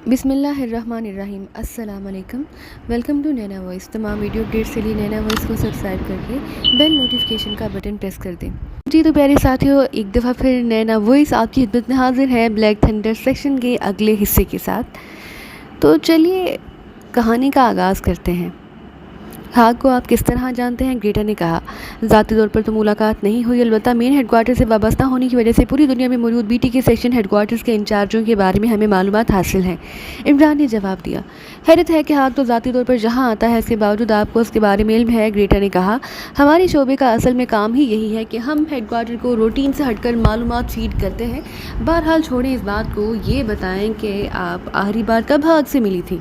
بسم اللہ الرحمن الرحیم۔ السلام علیکم، ویلکم ٹو نینا وائس۔ تمام ویڈیو اپڈیٹس کے لیے نینا وائس کو سبسکرائب کر کے بیل نوٹیفیکیشن کا بٹن پریس کر دیں۔ جی تو پیارے ساتھیوں، ایک دفعہ پھر نینا وائس آپ کی خدمت میں حاضر ہے بلیک تھنڈر سیکشن کے اگلے حصے کے ساتھ۔ تو چلیے کہانی کا آغاز کرتے ہیں۔ ہاگ کو آپ کس طرح جانتے ہیں؟ گریٹا نے کہا۔ ذاتی طور پر تو ملاقات نہیں ہوئی، البتہ مین ہیڈ کوارٹر سے وابستہ ہونے کی وجہ سے پوری دنیا میں موجود بی ٹی کے سیکشن ہیڈ کوارٹرز کے انچارجوں کے بارے میں ہمیں معلومات حاصل ہیں، عمران نے جواب دیا۔ حیرت ہے کہ ہاگ تو ذاتی طور پر جہاں آتا ہے اس کے باوجود آپ کو اس کے بارے میں علم ہے، گریٹا نے کہا۔ ہمارے شعبے کا اصل میں کام ہی یہی ہے کہ ہم ہیڈ کوارٹر کو روٹین سے ہٹ کر معلومات فیڈ کرتے ہیں۔ بہرحال چھوڑیں اس بات کو، یہ بتائیں کہ آپ آخری بار کب ہاگ سے ملی تھی؟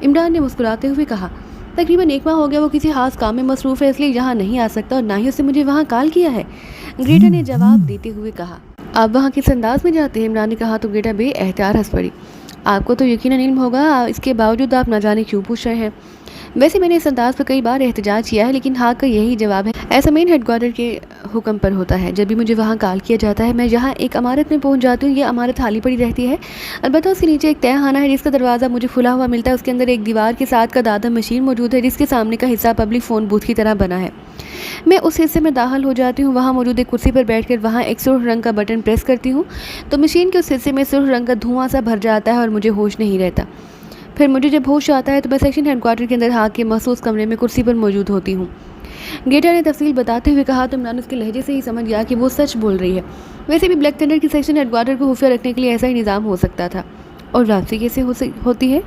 عمران نے مسکراتے ہوئے کہا۔ تقریباً 1 ماہ ہو گیا، وہ کسی خاص کام میں مصروف ہے اس لیے یہاں نہیں آ سکتا اور نہ ہی اس نے مجھے وہاں کال کیا ہے، گریٹا نے جواب دیتے ہوئے کہا۔ آپ وہاں کس انداز میں جاتے ہیں؟ عمران نے کہا تو گریٹا بے احتیاط ہنس پڑی۔ آپ کو تو یقیناً علم ہوگا، اس کے باوجود آپ نہ جانے کیوں پوچھ رہے ہیں؟ ویسے میں نے اس انداز پر کئی بار احتجاج کیا ہے، لیکن ہاگ کا یہی جواب ہے۔ ایسا مین ہیڈ کوارٹر کے حکم پر ہوتا ہے۔ جب بھی مجھے وہاں کال کیا جاتا ہے میں یہاں ایک عمارت میں پہنچ جاتی ہوں۔ یہ عمارت خالی پڑی رہتی ہے، البتہ اس کے نیچے ایک تہہ خانہ ہے جس کا دروازہ مجھے کھلا ہوا ملتا ہے۔ اس کے اندر ایک دیوار کے ساتھ کا دادا مشین موجود ہے جس کے سامنے کا حصہ پبلک فون بوتھ کی طرح بنا ہے۔ میں اس حصے میں داخل ہو جاتی ہوں، وہاں موجود ایک کرسی پر بیٹھ کر وہاں ایک سرخ رنگ کا بٹن پریس کرتی ہوں تو مشین کے اس حصے میں سرخ رنگ کا دھواں سا بھر جاتا ہے اور مجھے ہوش نہیں رہتا۔ پھر مجھے جب ہوش آتا ہے تو میں سیکشن ہیڈ کوارٹر کے اندر ہاگ کے مخصوص کمرے میں کرسی پر موجود ہوتی ہوں، گریٹا نے تفصیل بتاتے ہوئے کہا۔ تو عمران اس کے لہجے سے ہی سمجھ گیا کہ وہ سچ بول رہی ہے۔ ویسے بھی بلیک تھنڈر کی سیکشن ہیڈ کوارٹر کو خفیہ رکھنے کے لیے ایسا ہی نظام ہو سکتا تھا۔ اور واپسی کیسے ہوتی ہے؟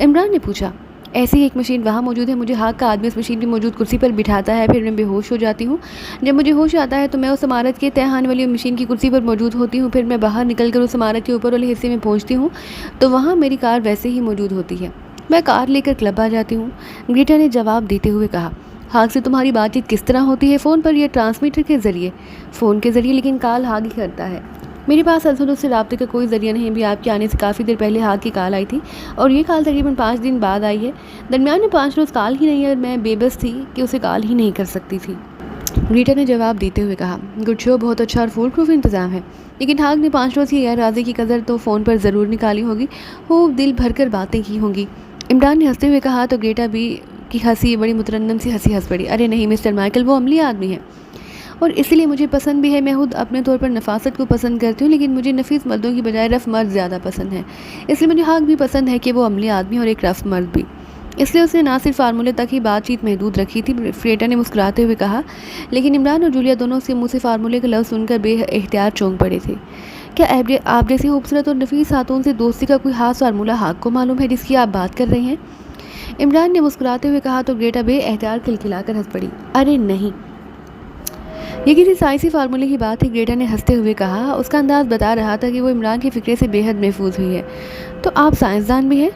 عمران نے پوچھا۔ ایسی ہی ایک مشین وہاں موجود ہے، مجھے ہاگ کا آدمی اس مشین میں موجود کرسی پر بٹھاتا ہے، پھر میں بے ہوش ہو جاتی ہوں۔ جب مجھے ہوش آتا ہے تو میں اس عمارت کے تہہ خانے والی مشین کی کرسی پر موجود ہوتی ہوں، پھر میں باہر نکل کر اس عمارت کے اوپر والے حصے میں پہنچتی ہوں تو وہاں میری کار ویسے ہی موجود ہوتی ہے۔ میں کار لے کر کلب آ جاتی ہوں، گریٹا نے جواب دیتے ہوئے کہا۔ ہاگ سے تمہاری بات چیت کس طرح ہوتی ہے؟ فون پر یا ٹرانسمیٹر کے ذریعے؟ فون کے ذریعے، لیکن کال ہاگ ہی کرتا ہے۔ میرے پاس اصل اس سے رابطے کا کوئی ذریعہ نہیں، بھی آپ کے آنے سے کافی دیر پہلے ہاگ کی کال آئی تھی اور یہ کال تقریباً 5 دن بعد آئی ہے۔ درمیان میں 5 روز کال ہی نہیں ہے اور میں بے بس تھی کہ اسے کال ہی نہیں کر سکتی تھی، گریٹا نے جواب دیتے ہوئے کہا۔ گڈ شو، بہت اچھا اور فول پروف انتظام ہے، لیکن ہاگ نے 5 روز کی غیر حاضری کی قدر تو فون پر ضرور نکالی ہوگی، خوب دل بھر کر باتیں کی ہوں گی، عمران نے ہنستے ہوئے کہا۔ تو گریٹا بھی کی ہنسی بڑی مترنم سی ہنسی ہنس پڑی۔ ارے نہیں مسٹر مائیکل، وہ عملی آدمی ہے اور اس لیے مجھے پسند بھی ہے۔ میں خود اپنے طور پر نفاست کو پسند کرتی ہوں، لیکن مجھے نفیس مردوں کی بجائے رف مرد زیادہ پسند ہے، اس لیے مجھے ہاگ بھی پسند ہے کہ وہ عملی آدمی اور ایک رف مرد بھی۔ اس لیے اس نے نہ صرف فارمولے تک ہی بات چیت محدود رکھی تھی، گریٹا نے مسکراتے ہوئے کہا۔ لیکن عمران اور جولیا دونوں سے منہ سے فارمولے کا لفظ سن کر بے احتیاط چونک پڑے تھے۔ کیا آپ جیسی خوبصورت اور نفیس خاتون سے دوستی کا کوئی خاص فارمولہ ہاگ کو معلوم ہے جس کی آپ بات کر رہے ہیں؟ عمران نے مسکراتے ہوئے کہا تو گریٹا بے احتیاط کھلکھلا کر ہنس پڑی۔ ارے نہیں، یہ کسی سائنسی فارمولے کی بات ہے، گریٹا نے ہنستے ہوئے کہا۔ اس کا انداز بتا رہا تھا کہ وہ عمران کے فکرے سے بے حد محفوظ ہوئی ہے۔ تو آپ سائنسدان بھی ہیں؟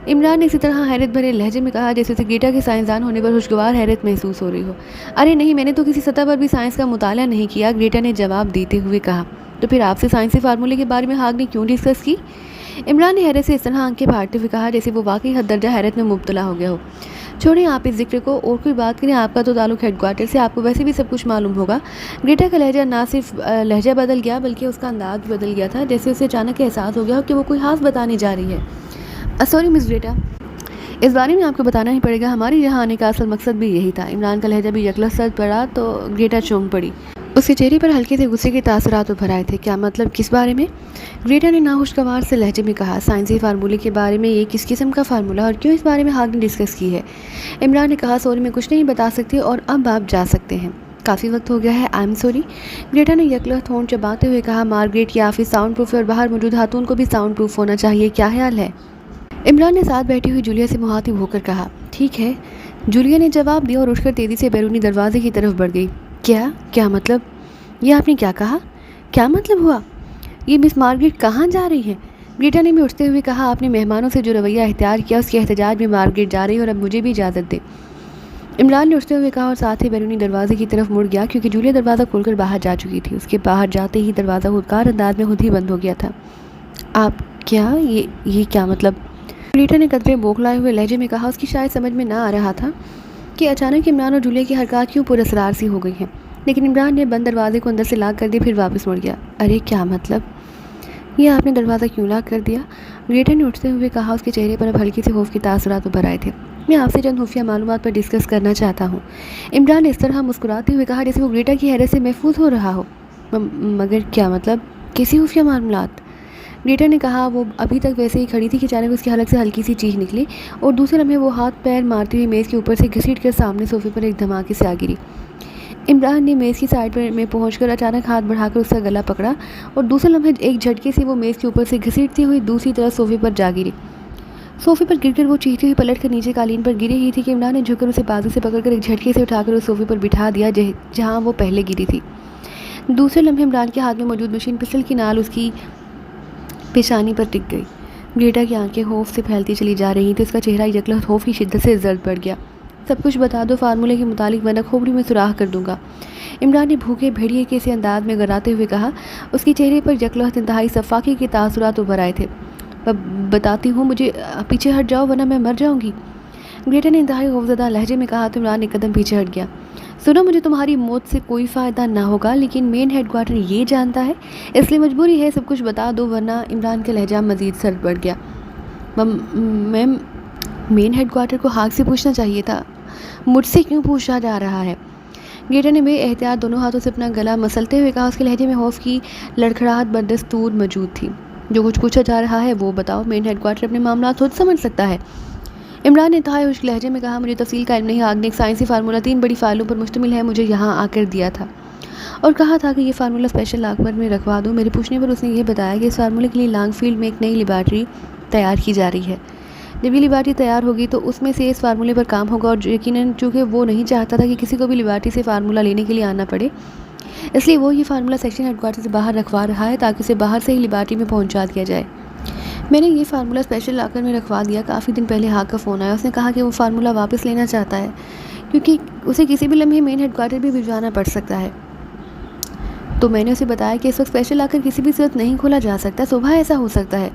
عمران نے اسی طرح حیرت بھرے لہجے میں کہا جیسے گریٹا کے سائنسدان ہونے پر خوشگوار حیرت محسوس ہو رہی ہو۔ ارے نہیں، میں نے تو کسی سطح پر بھی سائنس کا مطالعہ نہیں کیا، گریٹا نے جواب دیتے ہوئے کہا۔ تو پھر آپ سے سائنسی فارمولے کے بارے میں ہاگ نے کیوں ڈسکس کی؟ عمران نے حیرت سے اس طرح آنکھیں پھاڑتے ہوئے کہا جیسے وہ واقعی حد درجہ حیرت میں مبتلا ہو گیا ہو۔ چھوڑیں آپ اس ذکر کو اور کوئی بات کریں، آپ کا تو تعلق ہیڈ کوارٹر سے، آپ کو ویسے بھی سب کچھ معلوم ہوگا۔ گریٹا کا لہجہ نہ صرف لہجہ بدل گیا بلکہ اس کا انداز بھی بدل گیا تھا، جیسے اسے اچانک احساس ہو گیا کہ وہ کوئی خاص بتانے جا رہی ہے۔ سوری مس گریٹا، اس بارے میں آپ کو بتانا ہی پڑے گا، ہمارے یہاں آنے کا اصل مقصد بھی یہی تھا۔ عمران کا لہجہ بھی یکلخت پڑا تو گریٹا چونک پڑی، اس کے چہرے پر ہلکے سے غصے کے تاثرات ابھر آئے تھے۔ کیا مطلب؟ کس بارے میں؟ گریٹا نے ناخوشگوار سے لہجے میں کہا۔ سائنسی فارمولے کے بارے میں؟ یہ کس قسم کا فارمولہ اور کیوں اس بارے میں ہاگ نے ڈسکس کی ہے؟ عمران نے کہا۔ سوری میں کچھ نہیں بتا سکتی اور اب آپ جا سکتے ہیں، کافی وقت ہو گیا ہے۔ آئی ایم سوری، گریٹا نے یکلخت ہونٹ چباتے ہوئے کہا۔ مارگریٹ، یہ آفس ساؤنڈ پروف ہے اور باہر موجود خاتون کو بھی ساؤنڈ پروف ہونا چاہیے، کیا خیال ہے؟ عمران نے ساتھ بیٹھی ہوئی جولیا سے مخاطب ہو کر کہا۔ ٹھیک ہے، جولیا نے جواب دیا اور اٹھ کر تیزی سے بیرونی دروازے کی طرف بڑھ گئی۔ کیا مطلب؟ یہ آپ نے کیا کہا؟ کیا مطلب ہوا؟ یہ مس مارگریٹ کہاں جا رہی ہے؟ گریٹا نے بھی اٹھتے ہوئے کہا۔ آپ نے مہمانوں سے جو رویہ اختیار کیا اس کے احتجاج میں مارگریٹ جا رہی ہے اور اب مجھے بھی اجازت دے، عمران نے اٹھتے ہوئے کہا اور ساتھ ہی بیرونی دروازے کی طرف مڑ گیا کیونکہ جولیا دروازہ کھول کر باہر جا چکی تھی۔ اس کے باہر جاتے ہی دروازہ خودکار انداز میں خود ہی بند ہو گیا تھا۔ آپ یہ کیا مطلب؟ گریٹا نے قدرے بوکھلائے ہوئے لہجے میں کہا۔ اس کی شاید سمجھ میں نہ آ رہا تھا کہ اچانک عمران اور جولیا کی حرکات کیوں پر اسرار سی ہو گئی ہیں، لیکن عمران نے بند دروازے کو اندر سے لاک کر دی، پھر واپس مڑ گیا۔ ارے کیا مطلب؟ یہ آپ نے دروازہ کیوں لاک کر دیا؟ گریٹا نے اٹھتے ہوئے کہا۔ اس کے چہرے پر اب ہلکی سے خوف کے تاثرات ابھر آئے تھے۔ میں آپ سے چند خفیہ معلومات پر ڈسکس کرنا چاہتا ہوں۔ عمران نے اس طرح مسکراتے ہوئے کہا جیسے وہ گریٹا کی حیرت سے محفوظ ہو رہا ہو۔ مگر کیا مطلب؟ کیسی خفیہ معلومات؟ گریٹا نے کہا۔ وہ ابھی تک ویسے ہی کھڑی تھی کہ اچانک اس کی حلق سے ہلکی سی چیخ نکلی اور دوسرے لمحے وہ ہاتھ پیر مارتی ہوئی میز کے اوپر سے گھسیٹ کر سامنے صوفے پر ایک دھماکے سے آ گری۔ عمران نے میز کی سائڈ میں پہنچ کر اچانک ہاتھ بڑھا کر اس کا گلا پکڑا اور دوسرے لمحے ایک جھٹکے سے وہ میز کے اوپر سے گھسیٹتی ہوئی دوسری طرف صوفے پر جا گری۔ صوفے پر گر کر وہ چیختی ہوئی پلٹ کر نیچے قالین پر گری ہی تھی کہ عمران نے جھک کر اسے بازو سے پکڑ کر ایک جھٹکے سے اٹھا کر اس صوفے پر بٹھا دیا جہاں وہ پہلے گری تھی۔ دوسرے لمحے عمران کے ہاتھ میں موجود مشین پستل کی نال اس کی پیشانی پر ٹک گئی۔ گریٹا کی آنکھیں خوف سے پھیلتی چلی جا رہی تھیں۔ اس کا چہرہ یکلا خوف کی شدت سے زرد پڑ گیا۔ سب کچھ بتا دو فارمولے کے متعلق ورنہ کھوپڑی میں سوراخ کر دوں گا، عمران نے بھوکے بھیڑیے کے سے انداز میں گراتے ہوئے کہا۔ اس کے چہرے پر یکلخت انتہائی صفاقی کے تاثرات ابھر آئے تھے۔ بتاتی ہوں، مجھے پیچھے ہٹ جاؤ ورنہ میں مر جاؤں گی، گریٹا نے انتہائی خوفزدہ لہجے میں کہا تو عمران ایک قدم پیچھے ہٹ گیا۔ سنو، مجھے تمہاری موت سے کوئی فائدہ نہ ہوگا لیکن مین ہیڈ کوارٹر یہ جانتا ہے، اس لیے مجبوری ہے سب کچھ بتا دو ورنہ۔ عمران کا لہجہ مزید سرد پڑ گیا۔ میم، مین ہیڈ کوارٹر کو حق سے پوچھنا چاہیے تھا، مجھ سے کیوں پوچھا جا رہا ہے؟ گریٹا نے بے احتیاط دونوں ہاتھوں سے اپنا گلا مسلتے ہوئے کہا۔ اس کے لہجے میں خوف کی لڑکھڑاہٹ بدستور موجود تھی۔ جو کچھ پوچھا جا رہا ہے وہ بتاؤ، مین ہیڈ کوارٹر اپنے معاملات خود سمجھ سکتا ہے، عمران نے انتہائی خشک لہجے میں کہا۔ مجھے تفصیل کا علم نہیں، آگ نے ایک سائنسی فارمولہ 3 بڑی فائلوں پر مشتمل ہے مجھے یہاں آ کر دیا تھا اور کہا تھا کہ یہ فارمولہ اسپیشل لاکر میں رکھوا دوں۔ میرے پوچھنے پر اس نے یہ بتایا کہ اس فارمولے کے لیے لانگ فیلڈ میں ایک نئی لیبارٹری تیار کی جا رہی ہے۔ جب یہ لیبارٹری تیار ہوگی تو اس میں سے اس فارمولے پر کام ہوگا اور یقیناً چونکہ وہ نہیں چاہتا تھا کہ کسی کو بھی لیبارٹری سے فارمولہ لینے کے لیے آنا پڑے، اس لیے وہ یہ فارمولہ سیکشن ہیڈ کوارٹر سے باہر رکھوا رہا ہے تاکہ اسے باہر سے ہی لیبارٹری میں پہنچا دیا جائے۔ میں نے یہ فارمولہ اسپیشل لاکر میں رکھوا دیا۔ کافی دن پہلے ہاک کا فون آیا، اس نے کہا کہ وہ فارمولہ واپس لینا چاہتا ہے کیونکہ اسے کسی بھی لمحے مین ہیڈ کوارٹر بھی بھجوانا پڑ سکتا ہے۔ تو میں نے اسے بتایا کہ اس وقت اسپیشل لاکر کسی بھی صورت نہیں کھولا جا سکتا، صبح ایسا ہو سکتا ہے۔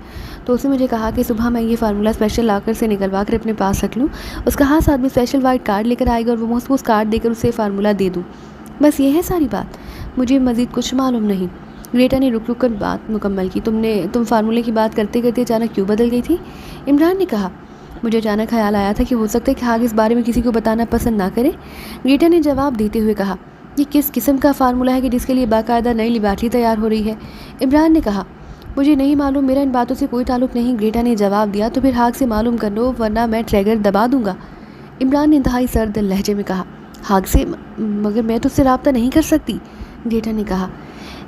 تو اس نے مجھے کہا کہ صبح میں یہ فارمولہ اسپیشل لاکر سے نکلوا کر اپنے پاس رکھ لوں، اس کا ہاتھ ساتھ میں اسپیشل وائٹ کارڈ لے کر آئے گا اور وہ محفوظ کارڈ دے کر اسے فارمولہ دے دوں، بس یہ ہے ساری بات، مجھے مزید کچھ معلوم نہیں۔ گریٹا نے رک کر بات مکمل کی۔ تم فارمولے کی بات کرتے کرتے اچانک کیوں بدل گئی تھی؟ عمران نے کہا۔ مجھے اچانک خیال آیا تھا کہ ہو سکتا ہے کہ حاگ اس بارے میں کسی کو بتانا پسند نہ کرے، گریٹا نے جواب دیتے ہوئے کہا۔ یہ کس قسم کا فارمولہ ہے کہ جس کے لیے باقاعدہ نئی لیبارٹری تیار ہو رہی ہے؟ عمران نے کہا۔ مجھے نہیں معلوم، میرا ان باتوں سے کوئی تعلق نہیں، گریٹا نے جواب دیا۔ تو پھر حاگ سے معلوم کر لو ورنہ میں ٹریگر دبا دوں گا، عمران نے انتہائی سرد لہجے میں کہا۔ حاگ سے؟ مگر میں تو اس سے رابطہ نہیں کر سکتی، گریٹا نے کہا۔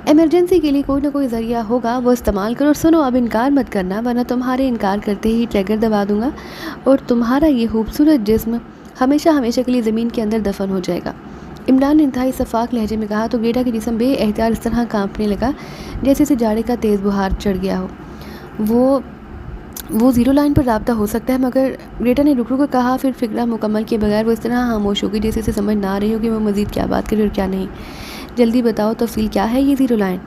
ایمرجنسی کے لیے کوئی نہ کوئی ذریعہ ہوگا، وہ استعمال کرو۔ سنو، اب انکار مت کرنا ورنہ تمہارے انکار کرتے ہی ٹریگر دبا دوں گا اور تمہارا یہ خوبصورت جسم ہمیشہ ہمیشہ کے لیے زمین کے اندر دفن ہو جائے گا، عمران نے انتہائی شفاف لہجے میں کہا۔ تو گریٹا کا جسم بے احتیاط اس طرح کانپنے لگا جیسے اسے جاڑے کا تیز بخار چڑھ گیا ہو۔ وہ 0 لائن پر رابطہ ہو سکتا ہے مگر، گریٹا نے رک کر کہا، پھر فکرہ مکمل کیے بغیر وہ اس طرح خاموش ہوگی جیسے اسے سمجھ نہ آ رہی ہو کہ وہ مزید کیا بات کرے اور کیا نہیں۔ جلدی بتاؤ تفصیل کیا ہے یہ 0 لائن،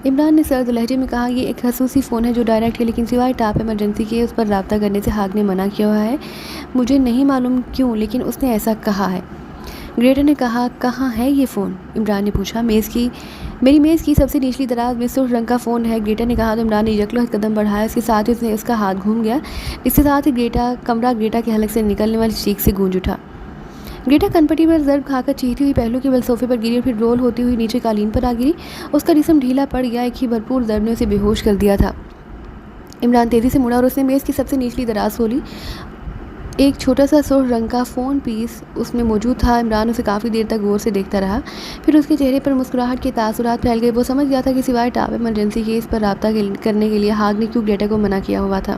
عمران نے سرد لہجے میں کہا۔ یہ ایک خصوصی فون ہے جو ڈائریکٹ ہے لیکن سوائے ٹاپ ایمرجنسی کے اس پر رابطہ کرنے سے حاگ نے منع کیا ہوا ہے، مجھے نہیں معلوم کیوں لیکن اس نے ایسا کہا ہے، گریٹا نے کہا۔ کہاں ہے یہ فون؟ عمران نے پوچھا۔ میری میز کی سب سے نچلی دراز میں سرخ رنگ کا فون ہے، گریٹا نے کہا تو عمران نے یکلخت قدم بڑھایا، اس کے ساتھ ہی اس کا ہاتھ گھوم گیا، اس کے ساتھ ہی کمرہ گریٹا کے حلق سے نکلنے والی چیخ سے گونج اٹھا۔ گریٹا کنپٹی پر ضرب کھا کر چیختی ہوئی پہلو کے بل صوفے پر گری اور پھر رول ہوتی ہوئی نیچے قالین پر آ گری، اس کا جسم ڈھیلا پڑ گیا، ایک ہی بھرپور ضرب نے اسے بے ہوش کر دیا تھا۔ عمران تیزی سے مڑا اور اس نے میز کی سب سے نچلی دراز کھولی، ایک چھوٹا سا سرخ رنگ کا فون پیس اس میں موجود تھا۔ عمران اسے کافی دیر تک غور سے دیکھتا رہا، پھر اس کے چہرے پر مسکراہٹ کے تاثرات پھیل گئے، وہ سمجھ گیا تھا کہ سوائے ٹاپ ایمرجنسی کے اس پر رابطہ کرنے کے لیے حاگ نے کیوں گریٹا کو منع کیا ہوا تھا،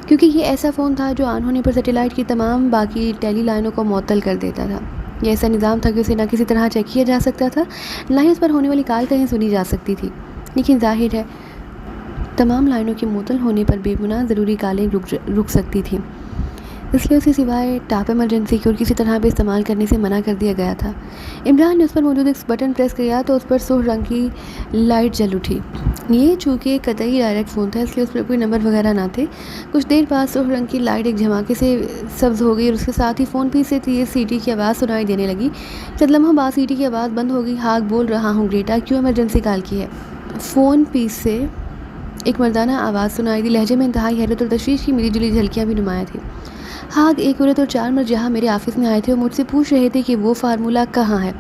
کیونکہ یہ ایسا فون تھا جو آن ہونے پر سیٹلائٹ کی تمام باقی ٹیلی لائنوں کو معطل کر دیتا تھا۔ یہ ایسا نظام تھا کہ اسے نہ کسی طرح چیک کیا جا سکتا تھا، نہ ہی اس پر ہونے والی کال کہیں سنی جا سکتی تھی، لیکن ظاہر ہے تمام لائنوں کے معطل ہونے پر بے گناہ ضروری کالیں رک سکتی تھیں، اس لیے اسے سوائے ٹاپ ایمرجنسی کی اور کسی طرح بھی استعمال کرنے سے منع کر دیا گیا تھا۔ عمران نے اس پر موجود ایک بٹن پریس کیا تو اس پر سرخ رنگ کی لائٹ جل اٹھی۔ یہ چونکہ قطعی ڈائریکٹ فون تھا اس لیے اس پر کوئی نمبر وغیرہ نہ تھے۔ کچھ دیر بعد سرخ رنگ کی لائٹ ایک جھماکے سے سبز ہو گئی اور اس کے ساتھ ہی فون پی سے تیز سیٹی کی آواز سنائی دینے لگی۔ چند لمحوں بعد سیٹی کی آواز بند ہو گئی۔ حاگ بول رہا ہوں گریٹا، کیوں ایمرجنسی کال کی ہے؟ فون پی سے ایک مردانہ آواز سنائی دی۔ لہجے میں انتہائی حیرت اور تشویش کی ملی جلی جھلکیاں بھی نمایاں تھیں۔ ہاگ، ایک عورت اور 4 مرد جہاں میرے آفس میں آئے تھے اور مجھ سے پوچھ رہے تھے کہ وہ فارمولہ کہاں ہے۔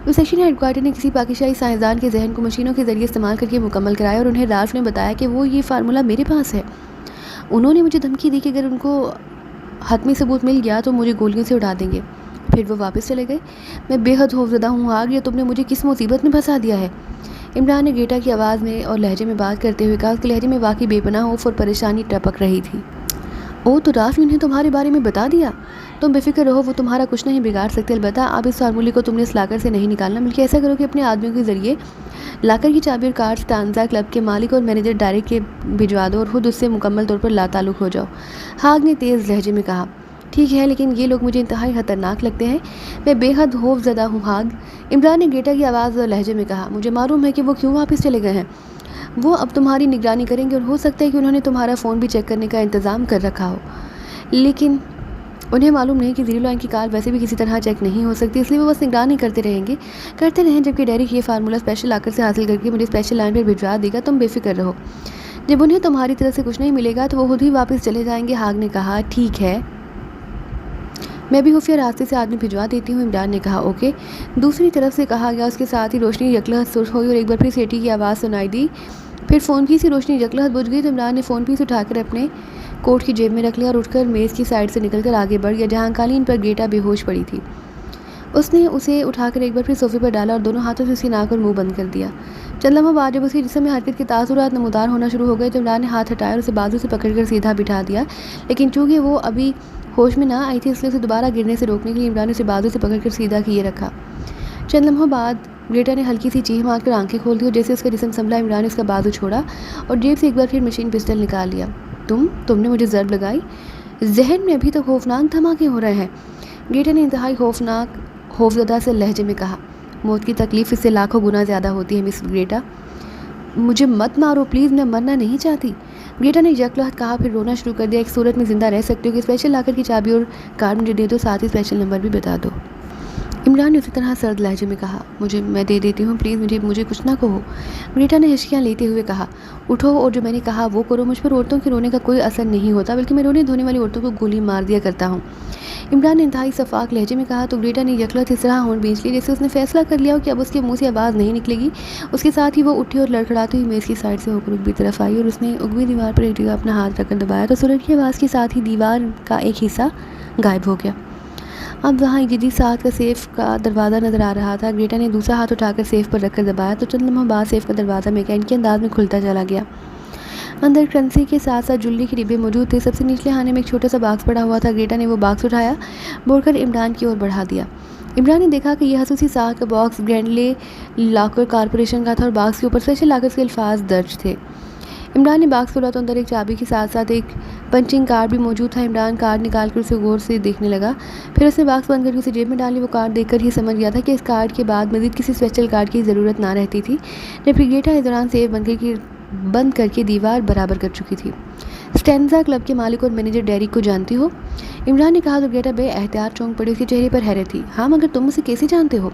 تو سیکشن ہیڈ کوارٹر نے کسی پاکستانی سائنسدان کے ذہن کو مشینوں کے ذریعے استعمال کر کے مکمل کرایا اور انہیں رالف نے بتایا کہ وہ یہ فارمولہ میرے پاس ہے۔ انہوں نے مجھے دھمکی دی کہ اگر ان کو حتمی ثبوت مل گیا تو مجھے گولیوں سے اڑا دیں گے۔ پھر وہ واپس چلے گئے۔ میں بے حد خوفزدہ ہوں ہاگ، یہ تم نے مجھے کس مصیبت میں پھنسا دیا ہے؟ عمران نے گیٹا کی آواز میں اور لہجے میں بات کرتے ہوئے کہا۔ اس کے لہجے میں واقعی بے پناہ خوف اور پریشانی ٹپک رہی تھی۔ او، تو رالف نے انہیں تمہارے بارے میں بتا دیا؟ تم بے فکر رہو، وہ تمہارا کچھ نہیں بگاڑ سکتے۔ البتہ اب اس فارمولے کو تم نے اس لاکر سے نہیں نکالنا، بلکہ ایسا کرو کہ اپنے آدمیوں کے ذریعے لاکر کی چابی اور کارڈز ٹانزا کلب کے مالک اور مینیجر ڈائریکٹ کے بھجوا دو اور خود اس سے مکمل طور پر لا تعلق ہو جاؤ۔ ہاگ نے تیز لہجے میں کہا۔ ٹھیک ہے، لیکن یہ لوگ مجھے انتہائی خطرناک لگتے ہیں۔ میں بے حد خوف زدہ ہوں ہاگ، عمران نے گیٹا کی آواز اور لہجے میں کہا۔ مجھے معلوم ہے کہ وہ کیوں واپس چلے گئے ہیں۔ وہ اب تمہاری نگرانی کریں گے اور ہو سکتا ہے کہ انہوں نے تمہارا فون بھی چیک کرنے کا انتظام کر رکھا ہو، لیکن انہیں معلوم نہیں کہ زیرو لائن کی کال ویسے بھی کسی طرح چیک نہیں ہو سکتی، اس لیے وہ بس نگرانی کرتے رہیں جبکہ ڈیریک یہ فارمولہ اسپیشل لاکر سے حاصل کر کے مجھے اسپیشل لائن پر بھجوا دے گا۔ تم بے فکر رہو، جب انہیں تمہاری طرف سے کچھ نہیں ملے گا تو وہ خود ہی واپس چلے جائیں گے۔ ہاگ نے کہا۔ ٹھیک ہے، میں بھی خفیہ راستے سے آدمی بھجوا دیتی ہوں، عمران نے کہا۔ اوکے، دوسری طرف سے کہا گیا۔ اس کے ساتھ ہی روشنی یکلہت سرخ ہوئی اور ایک بار پھر سیٹی کی آواز سنائی دی۔ پھر فون کی سی روشنی یکلہت بجھ گئی تو عمران نے فون پیس اٹھا کر اپنے کوٹ کی جیب میں رکھ لیا اور اٹھ کر میز کی سائڈ سے نکل کر آگے بڑھ گیا جہاں قالین پر گیٹا بے ہوش پڑی تھی۔ اس نے اسے اٹھا کر ایک بار پھر صوفے پر ڈالا اور دونوں ہاتھوں سے اس کی ناک اور منہ بند کر دیا۔ چند لمحوں بعد جب اس کے جسم میں حرکت کے تاثرات نمودار ہونا شروع ہو گئے تو عمران نے ہاتھ ہٹایا اور اسے بازو سے پکڑ کر سیدھا بٹھا دیا، لیکن چونکہ وہ ابھی ہوش میں نہ آئی تھی اس لیے اسے دوبارہ گرنے سے روکنے کے لیے عمران نے اسے بازو سے پکڑ کر سیدھا کیے رکھا۔ چند لمحوں بعد گیٹا نے ہلکی سی چیخ مار کر آنکھیں کھول دی اور جیسے اس کا جسم سنبھلا عمران نے اس کا بازو چھوڑا اور جیب سے ایک بار پھر مشین پسٹل نکال لیا۔ تم نے مجھے ضرب لگائی؟ ذہن میں ابھی تک خوفناک دھماکے ہو رہے ہیں، گیٹا نے انتہائی خوفزدہ سے لہجے میں کہا۔ موت کی تکلیف اس سے لاکھوں گنا زیادہ ہوتی ہے مس گیٹا، مجھے مت مارو پلیز، میں مرنا نہیں چاہتی، گیٹا نے یکلہت کہا۔ پھر رونا شروع کر دیا۔ ایک صورت میں زندہ رہ سکتے ہو کہ اسپیشل لاکر کی چابی اور کارڈ مجھے دے دو، ساتھ ہی اسپیشل نمبر بھی بتا دو، عمران نے اسی طرح سرد لہجے میں کہا۔ میں دے دیتی ہوں، پلیز مجھے کچھ نہ کہو، گیٹا نے ہچکیاں لیتے ہوئے کہا۔ اٹھو اور جو میں نے کہا وہ کرو، مجھ پر عورتوں کے رونے کا کوئی اثر نہیں ہوتا، بلکہ میں رونے دھونے والی عورتوں کو گولی مار دیا کرتا ہوں، عمران نے انتہائی شفاف لہجے میں کہا۔ تو گیٹا نے یکلہت اس طرح ہونٹ بھینچ لی جیسے اس نے فیصلہ کر لیا ہو کہ اب اس کے منہ سے آواز نہیں نکلے گی۔ اس کے ساتھ ہی وہ اٹھی اور لڑکھڑاتی ہوئی میز کی سائڈ سے ہو کر اگبی طرف آئی اور اس نے اگبی دیوار پر ایک جگہ اپنا ہاتھ رکھ کر دبایا تو سرڑ کی آواز کے ساتھ ہی دیوار کا ایک حصہ غائب ہو گیا۔ اب وہاں ایک جدید ساتھ کا سیف کا دروازہ نظر آ رہا تھا۔ گیٹا نے دوسرا ہاتھ اٹھا کر سیف پر رکھ کر دبایا تو چند لمحوں بعد سیف کا دروازہ میکینکی انداز میں کھلتا چلا گیا۔ اندر کرنسی کے ساتھ ساتھ جویلری کے ڈبے موجود تھے۔ سب سے نچلے خانے میں ایک چھوٹا سا باکس پڑا ہوا تھا۔ گیٹا نے وہ باکس اٹھایا، موڑ کر عمران کی اور بڑھا دیا۔ عمران نے دیکھا کہ یہ خصوصی ساخت کا باکس گرینڈلے لاکر کارپوریشن کا تھا اور باکس کے اوپر اسپیشل لاکر کے الفاظ درج تھے۔ عمران نے باکس کھولا تو اندر ایک چابی کے ساتھ ساتھ ایک پنچنگ کارڈ بھی موجود تھا۔ عمران کارڈ نکال کر اسے غور سے دیکھنے لگا، پھر اس نے باکس بند کر کے اسے جیب میں ڈالی۔ وہ کارڈ دیکھ کر ہی سمجھ گیا تھا کہ اس کارڈ کے بعد مزید کسی اسپیشل کارڈ کی ضرورت نہ رہتی تھی، جبکہ گیٹا اس دوران سیف بند کر کے دیوار برابر کر چکی تھی۔ اسٹینزا کلب کے مالک اور مینیجر ڈیریک کو جانتی ہو؟ عمران نے کہا تو گیٹا بے احتیاط چونک پڑی۔ اس کے چہرے پر حیرت تھی۔ ہاں، مگر تم اسے کیسے جانتے ہو؟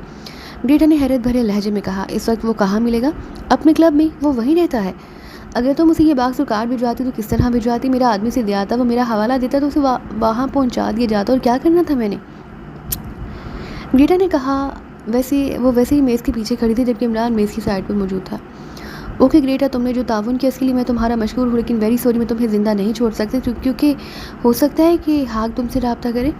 گیٹا نے حیرت بھرے لہجے میں کہا۔ اس وقت وہ کہاں ملے گا؟ اپنے کلب میں، وہ وہیں رہتا ہے۔ اگر تم اسے یہ باکس اور کارڈ بھجواتی تو کس طرح بھجواتی؟ میرا آدمی سے دیا تھا، وہ میرا حوالہ دیتا تو اسے وہاں پہنچا دیا جاتا، اور کیا کرنا تھا میں نے؟ گیٹا نے کہا۔ وہ ویسے ہی میز کے پیچھے کھڑی تھی جبکہ عمران میز کی سائڈ پر موجود تھا۔ اوکے گیٹا، تم نے جو تعاون کیا اس کے لیے میں تمہارا مشکور ہوں، لیکن ویری سوری، میں تمہیں زندہ نہیں چھوڑ سکتی کیونکہ ہو سکتا ہے کہ ہاگ تم سے رابطہ کرے،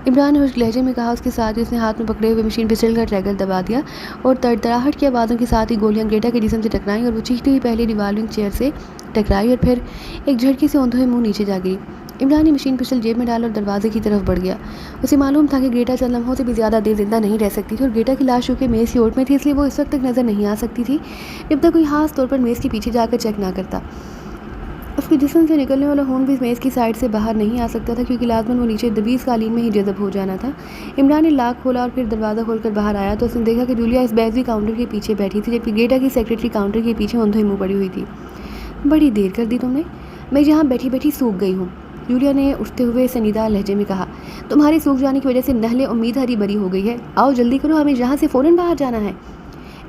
عمران نے اس لہجے میں کہا۔ اس کے ساتھ ہی اس نے ہاتھ میں پکڑے ہوئے مشین پسٹل کا ٹریگر دبا دیا اور تڑتڑاہٹ کی آوازوں کے ساتھ ہی گولیاں گیٹا کے جسم سے ٹکرائیں اور وہ چیختی ہوئی پہلے ریوالونگ چیئر سے ٹکرائی اور پھر ایک جھٹکے سے اوندھے منہ نیچے جا گری۔ عمران نے مشین پسٹل جیب میں ڈالا اور دروازے کی طرف بڑھ گیا۔ اسے معلوم تھا کہ گیٹا چند لمحوں سے بھی زیادہ دیر زندہ نہیں رہ سکتی تھی اور گیٹا کی لاش چونکہ میز کی اوٹ میں تھی اس لیے وہ اس وقت تک نظر نہیں آ سکتی تھی جب تک کوئی خاص طور پر میز کے پیچھے جا کر چیک نہ کرتا۔ اس کے جسم سے نکلنے والا خون بھی میز کی سائڈ سے باہر نہیں آ سکتا تھا کیونکہ لازماً وہ نیچے دبیز قالین میں ہی جذب ہو جانا تھا۔ عمران نے لاک کھولا اور پھر دروازہ کھول کر باہر آیا تو اس نے دیکھا کہ جولیا اس بیزوی کاؤنٹر کے پیچھے بیٹھی تھی جبکہ گیٹا کی سیکرٹری کاؤنٹر کے پیچھے اوندھے منہ پڑی ہوئی تھی۔ بڑی دیر کر دی تم نے، میں یہاں بیٹھی بیٹھی سوکھ گئی ہوں، جولیا نے اٹھتے ہوئے سنیدہ لہجے میں کہا۔ تمہارے سوکھ جانے کی وجہ سے نہلے امید ہری بری ہو گئی ہے، آؤ جلدی کرو، ہمیں یہاں سے فوراً باہر جانا ہے،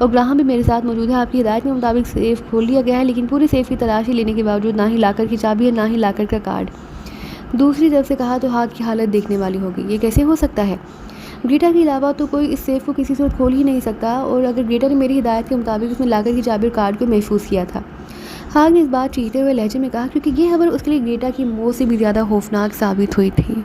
اوبراہم بھی میرے ساتھ موجود ہے. آپ کی ہدایت کے مطابق سیف کھول لیا گیا ہے, لیکن پورے سیف کی تلاشی لینے کے باوجود نہ ہی لاکر کی چابی اور نہ ہی لاکر کا کارڈ. دوسری طرف سے کہا تو ہاتھ کی حالت دیکھنے والی ہوگی. یہ کیسے ہو سکتا ہے؟ گریٹا کے علاوہ تو کوئی اس سیف کو کسی صورت کھول ہی نہیں سکتا, اور اگر گریٹا نے میری ہدایت کے مطابق اس میں لاکر کی چابی اور کارڈ کو محفوظ کیا تھا. ہاگ نے اس بات چیختے ہوئے لہجے میں کہا, کیونکہ یہ خبر اس کے لیے گریٹا کی موت سے بھی زیادہ خوفناک ثابت ہوئی تھی.